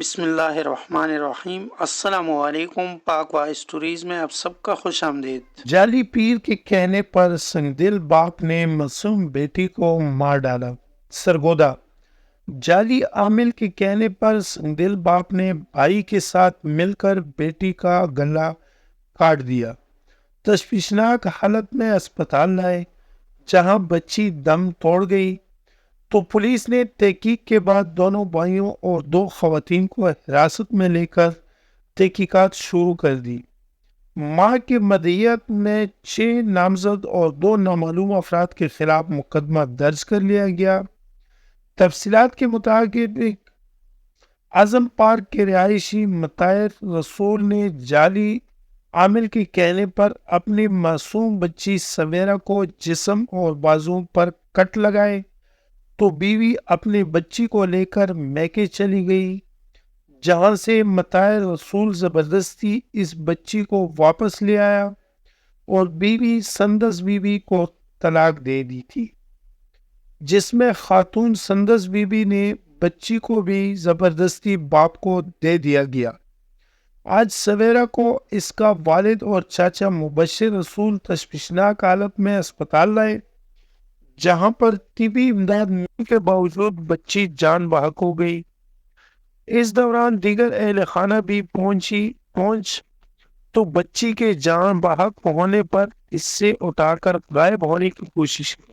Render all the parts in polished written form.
بسم اللہ الرحمن الرحیم۔ السلام علیکم۔ پاک وا اسٹوریز میں آپ سب کا خوش آمدید۔ جعلی پیر کے کہنے پر سنگدل باپ نے معصوم بیٹی کو مار ڈالا۔ سرگودا جعلی عامل کے کہنے پر سنگدل باپ نے بھائی کے ساتھ مل کر بیٹی کا گلا کاٹ دیا۔ تشویشناک حالت میں اسپتال لائے، جہاں بچی دم توڑ گئی تو پولیس نے تحقیق کے بعد دونوں بھائیوں اور 2 خواتین کو حراست میں لے کر تحقیقات شروع کر دی۔ ماں کی مدعیت میں 6 نامزد اور 2 نامعلوم افراد کے خلاف مقدمہ درج کر لیا گیا۔ تفصیلات کے مطابق اعظم پارک کے رہائشی مطہر رسول نے جعلی عامل کے کہنے پر اپنی معصوم بچی سویرا کو جسم اور بازو پر کٹ لگائے تو بیوی اپنی بچی کو لے کر میکے چلی گئی، جہاں سے مطہر رسول زبردستی اس بچی کو واپس لے آیا اور بیوی سندس بیوی کو طلاق دے دی تھی، جس میں خاتون سندس بیوی نے بچی کو بھی زبردستی باپ کو دے دیا گیا۔ آج سویرا کو اس کا والد اور چاچا مبشر رسول تشویشناک حالت میں اسپتال لائے، جہاں پر طبی امداد ملنے کے باوجود بچی جان بحق ہو گئی۔ اس دوران دیگر اہل خانہ بھی پہنچ تو بچی کے جان بحق ہونے پر اس سے اٹھا کر غائب ہونے کی کوشش کی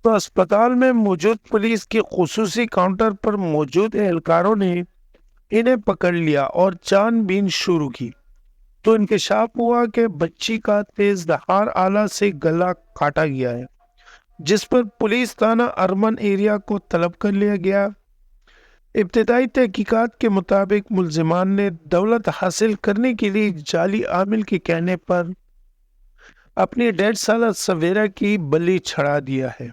تو اسپتال میں موجود پولیس کے خصوصی کاؤنٹر پر موجود اہلکاروں نے انہیں پکڑ لیا اور چھان بین شروع کی تو انکشاف ہوا کہ بچی کا تیز دھار آلہ سے گلا کاٹا گیا ہے، جس پر پولیس تھانہ ارمن ایریا کو طلب کر لیا گیا۔ ابتدائی تحقیقات کے مطابق ملزمان نے دولت حاصل کرنے کے لیے جعلی عامل کے کہنے پر اپنی 1.5 سالہ سویرا کی بلی چھڑا دیا ہے،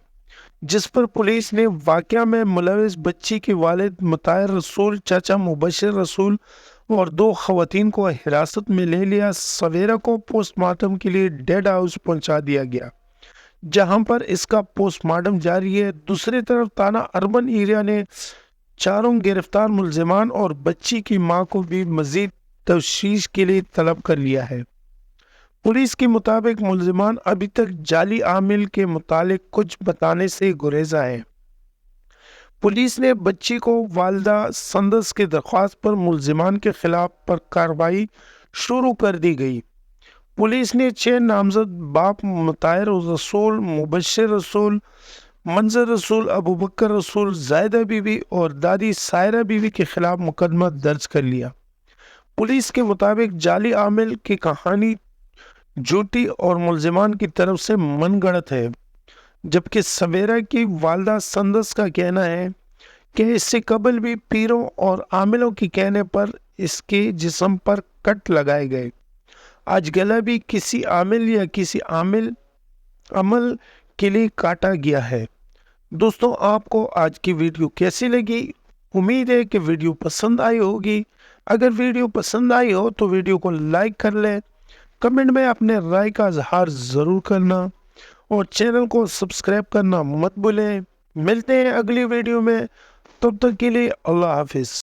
جس پر پولیس نے واقعہ میں ملوث بچی کے والد مطہر رسول، چاچا مبشر رسول اور 2 خواتین کو حراست میں لے لیا۔ سویرا کو پوسٹ مارٹم کے لیے ڈیڈ ہاؤس پہنچا دیا گیا، جہاں پر اس کا پوسٹ مارٹم جاری ہے۔ دوسری طرف تھانہ اربن ایریا نے 4 گرفتار ملزمان اور بچی کی ماں کو بھی مزید تفتیش کے لیے طلب کر لیا ہے۔ پولیس کے مطابق ملزمان ابھی تک جعلی عامل کے متعلق کچھ بتانے سے گریزاں ہیں۔ پولیس نے بچی کو والدہ سندس کی درخواست پر ملزمان کے خلاف پر کارروائی شروع کر دی گئی۔ پولیس نے 6 نامزد باپ مطہر رسول، مبشر رسول، منظر رسول، ابوبکر رسول، زائدہ بیوی اور دادی سائرہ بیوی کے خلاف مقدمہ درج کر لیا۔ پولیس کے مطابق جعلی عامل کی کہانی جھوٹی اور ملزمان کی طرف سے من گڑت ہے، جبکہ سویرا کی والدہ سندس کا کہنا ہے کہ اس سے قبل بھی پیروں اور عاملوں کے کہنے پر اس کے جسم پر کٹ لگائے گئے۔ آج گلا بھی کسی عامل یا کسی عمل کے لیے کاٹا گیا ہے۔ دوستوں، آپ کو آج کی ویڈیو کیسی لگی؟ امید ہے کہ ویڈیو پسند آئی ہوگی۔ اگر ویڈیو پسند آئی ہو تو ویڈیو کو لائک کر لیں، کمنٹ میں اپنے رائے کا اظہار ضرور کرنا اور چینل کو سبسکرائب کرنا مت بھولیں۔ ملتے ہیں اگلی ویڈیو میں، تب تک کے لیے اللہ حافظ۔